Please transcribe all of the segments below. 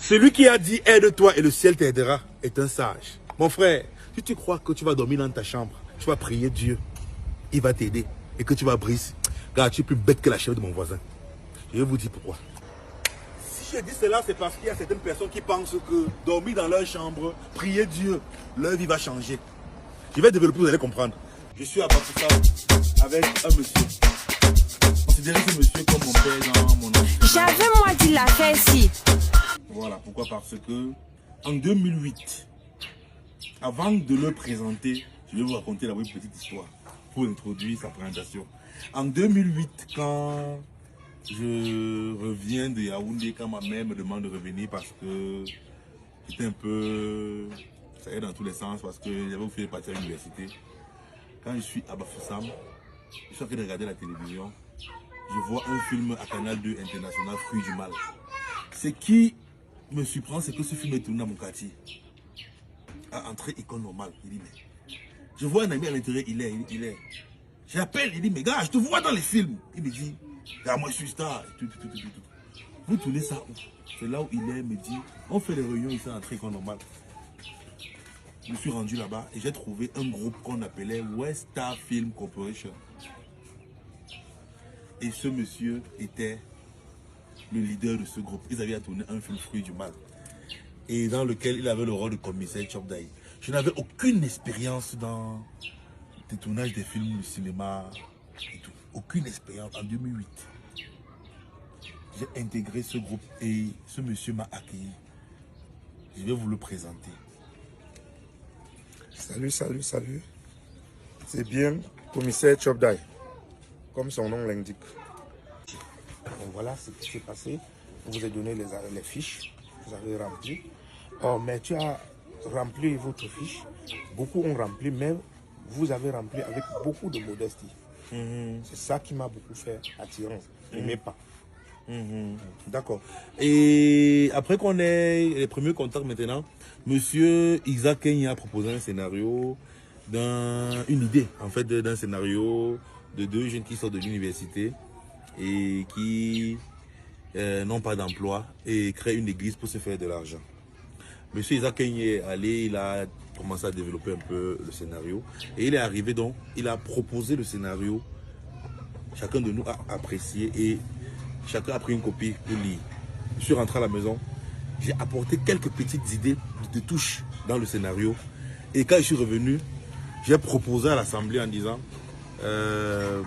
Celui qui a dit aide-toi et le ciel t'aidera est un sage. Mon frère, si tu crois que tu vas dormir dans ta chambre, tu vas prier Dieu, il va t'aider et que tu vas briser. Car tu es plus bête que la chèvre de mon voisin. Je vais vous dire pourquoi. Si je dis cela, c'est parce qu'il y a certaines personnes qui pensent que dormir dans leur chambre, prier Dieu, leur vie va changer. Je vais développer, vous allez comprendre. Je suis à Bafoussam avec un monsieur. Considérez ce monsieur comme mon père dans mon enfance. J'avais moi dit l'affaire ici. Voilà, pourquoi? Parce que en 2008, avant de le présenter, je vais vous raconter la petite histoire pour introduire sa présentation. En 2008, quand je reviens de Yaoundé, quand ma mère me demande de revenir parce que j'étais un peu... ça allait dans tous les sens parce que j'avais fait partir à l'université. Quand je suis à Bafoussam, je suis en train de regarder la télévision, je vois un film à Canal 2 International, Fruits du Mal. Ce qui me surprend, c'est que ce film est tourné à mon quartier. À entrée école normale. Il dit, mais je vois un ami à l'intérieur, il est. J'appelle, il dit, mais gars, je te vois dans les films. Il me dit, ah, moi je suis star. Vous tournez ça où? C'est là où il est, il me dit, on fait des réunions ici à entrée école normale. Je me suis rendu là-bas et j'ai trouvé un groupe qu'on appelait West Star Film Corporation. Et ce monsieur était le leader de ce groupe. Ils avaient tourné un film Fruits du Mal. Et dans lequel il avait le rôle de commissaire Chobdaï. Je n'avais aucune expérience dans le tournage des films, le cinéma et tout. Aucune expérience en 2008. J'ai intégré ce groupe et ce monsieur m'a accueilli. Je vais vous le présenter. Salut, salut, salut. C'est bien commissaire Chobdaï, comme son nom l'indique. Donc voilà ce qui s'est passé. Je vous ai donné les fiches, vous avez rempli. Oh, mais tu as rempli votre fiche. Beaucoup ont rempli, mais vous avez rempli avec beaucoup de modestie. C'est ça qui m'a beaucoup fait attirance. N'aimez pas. D'accord. Et après qu'on ait les premiers contacts maintenant, monsieur Isaac Kenya a proposé un scénario, une idée en fait d'un scénario de deux jeunes qui sortent de l'université et qui n'ont pas d'emploi et créent une église pour se faire de l'argent. Monsieur Isaac Kenya est allé, il a commencé à développer un peu le scénario et il est arrivé donc, il a proposé le scénario, chacun de nous a apprécié et chacun a pris une copie pour lire. Je suis rentré à la maison, j'ai apporté quelques petites idées de touche dans le scénario. Et quand je suis revenu, j'ai proposé à l'Assemblée en disant,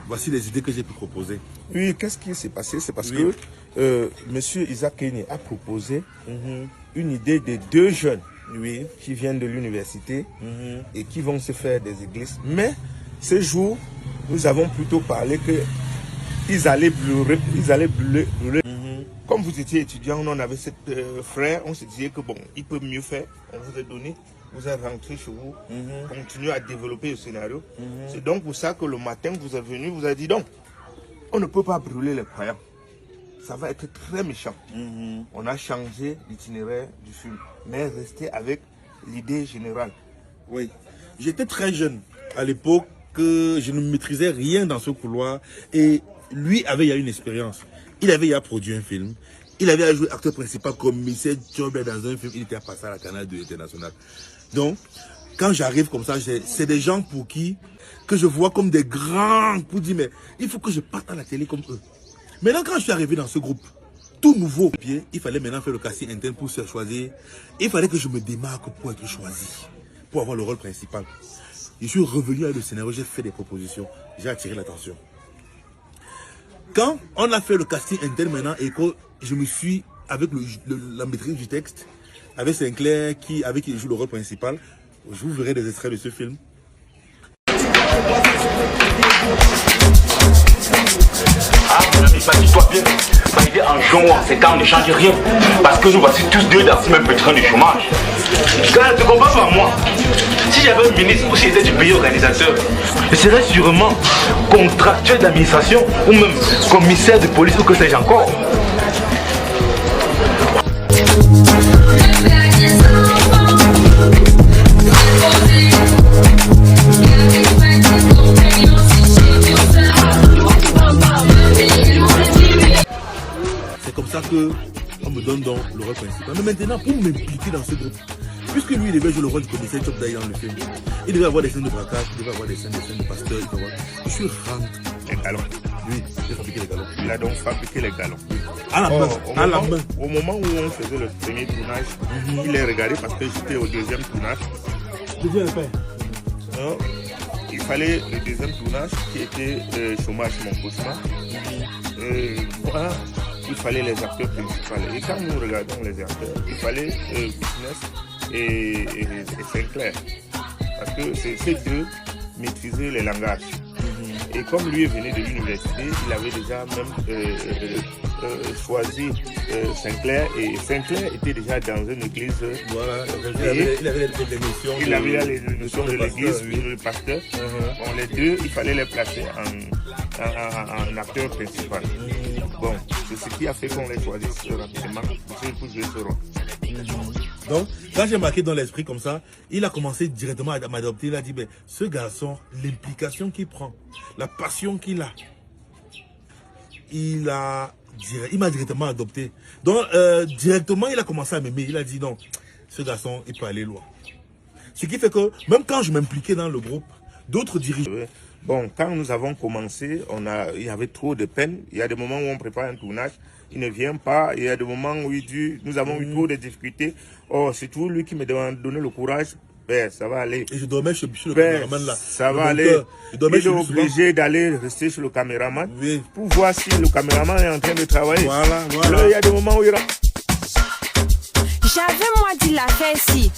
voici les idées que j'ai pu proposer. Oui, qu'est-ce qui s'est passé? C'est parce que monsieur Isaac Kenya a proposé une idée de deux jeunes qui viennent de l'université et qui vont se faire des églises. Mais ce jour, nous avons plutôt parlé que ils allaient brûler. Comme vous étiez étudiant, on avait cette frère, on se disait que bon, il peut mieux faire. On vous a donné, vous êtes rentré chez vous, continuez à développer le scénario. C'est donc pour ça que le matin, vous êtes venu, vous avez dit donc, on ne peut pas brûler les croyants. Ça va être très méchant. On a changé l'itinéraire du film, mais resté avec l'idée générale. Oui, j'étais très jeune à l'époque, je ne maîtrisais rien dans ce couloir et lui avait eu une expérience. Il avait eu produit un film. Il avait joué acteur principal commissaire Chobdaï dans un film. Il était passé à la Canal 2 International. Donc, quand j'arrive comme ça, c'est des gens pour qui que je vois comme des grands, pour dire mais il faut que je parte à la télé comme eux. Maintenant, quand je suis arrivé dans ce groupe, tout nouveau, il fallait maintenant faire le casting interne pour se choisir. Il fallait que je me démarque pour être choisi, pour avoir le rôle principal. Je suis revenu avec le scénario, j'ai fait des propositions, j'ai attiré l'attention. Quand on a fait le casting interne maintenant et que je me suis, avec la maîtrise du texte, avec Sinclair avec qui je joue le rôle principal, je vous verrai des extraits de ce film. Ah, mon ami, dis-toi bien, ma idée en juin, c'est quand on ne change rien. Parce que nous voici tous deux dans ce même pétrin de chômage. Quand tu comprends pas moi, si j'avais un ministre ou si j'étais du pays organisateur, je serais sûrement contractuel d'administration ou même commissaire de police ou que sais-je encore. C'est comme ça que on me donne donc le rôle principal. Mais maintenant, pour m'impliquer dans ce groupe, puisque lui, il devait jouer le rôle du commissaire Chop Daï dans le film, il devait avoir des scènes de braquage, il devait avoir des scènes de pasteur, je suis rentré. Les galons. Lui, il a fabriqué les galons. Il a donc fabriqué les galons. À la main, à la main. Au moment où on faisait le premier tournage, il est regardé parce que j'étais au deuxième tournage. Non, il fallait le deuxième tournage qui était Chômage mon cauchemar. Voilà, il fallait les acteurs principaux. Et quand nous regardons les acteurs, il fallait Business et Sinclair. Parce que ces deux maîtrisaient les langages. Et comme lui venu de l'université, il avait déjà même choisi Sinclair. Et Sinclair était déjà dans une église. Voilà, il avait les notions. Il avait les notions de l'église, le pasteur. Bon, les deux, il fallait les placer en acteur principal. Bon, c'est ce qui a fait qu'on les choisisse rapidement pour jouer ce rôle. Donc, quand j'ai marqué dans l'esprit comme ça, il a commencé directement à m'adopter. Il a dit, ben, ce garçon, l'implication qu'il prend, la passion qu'il a, il m'a directement adopté. Donc, directement, il a commencé à m'aimer. Il a dit, non, ce garçon, il peut aller loin. Ce qui fait que, même quand je m'impliquais dans le groupe, d'autres dirigeants... Bon, quand nous avons commencé, il y avait trop de peine. Il y a des moments où on prépare un tournage, il ne vient pas. Il y a des moments où nous avons eu trop de difficultés. Oh, c'est toujours lui qui me donné le courage. Ben, ça va aller. Et je dormais chez le caméraman là. Ça va aller. Il est obligé d'aller rester chez le caméraman pour voir si le caméraman est en train de travailler. Voilà. Alors, il y a des moments où il rentre. J'avais moi dit la faire si.